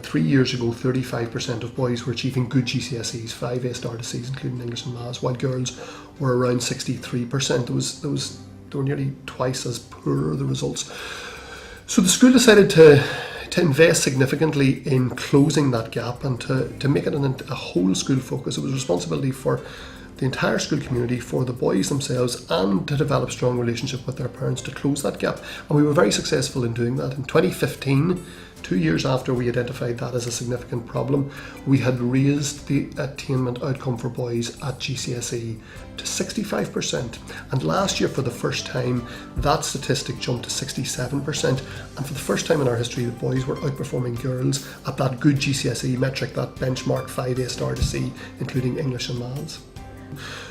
3 years ago, 35% of boys were achieving good GCSEs, 5 A-star to Cs, including English and Maths, while girls were around 63%. They were nearly twice as poor, the results. So the school decided to invest significantly in closing that gap and to make it a whole school focus. It was a responsibility for the entire school community, for the boys themselves, and to develop strong relationship with their parents to close that gap. And we were very successful in doing that. In 2015, 2 years after we identified that as a significant problem, we had raised the attainment outcome for boys at GCSE to 65%. And last year, for the first time, that statistic jumped to 67%. And for the first time in our history, the boys were outperforming girls at that good GCSE metric, that benchmark 5 A-star to C, including English and Maths.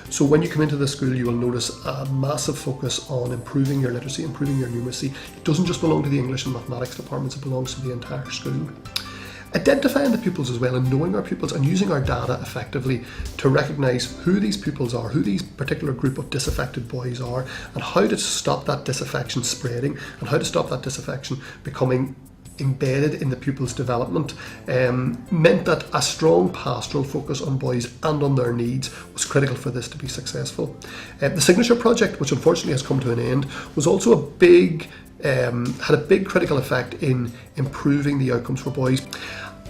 So when you come into the school, you will notice a massive focus on improving your literacy, improving your numeracy. It doesn't just belong to the English and mathematics departments, it belongs to the entire school. Identifying the pupils as well, and knowing our pupils and using our data effectively to recognise who these pupils are, who these particular group of disaffected boys are, and how to stop that disaffection spreading, and how to stop that disaffection becoming embedded in the pupil's development, meant that a strong pastoral focus on boys and on their needs was critical for this to be successful. The Signature Project, which unfortunately has come to an end, was also had a big critical effect in improving the outcomes for boys.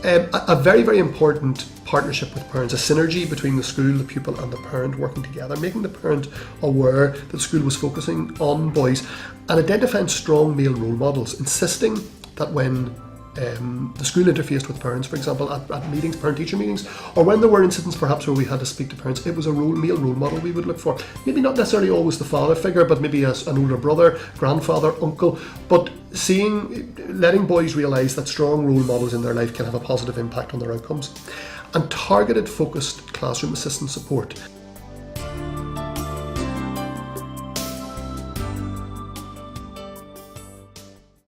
A very, very important partnership with parents, a synergy between the school, the pupil and the parent working together, making the parent aware that the school was focusing on boys and identifying strong male role models, insisting that when the school interfaced with parents, for example, at meetings, parent-teacher meetings, or when there were incidents perhaps where we had to speak to parents, it was a male role model we would look for. Maybe not necessarily always the father figure, but maybe as an older brother, grandfather, uncle, but letting boys realise that strong role models in their life can have a positive impact on their outcomes. And targeted, focused classroom assistance support.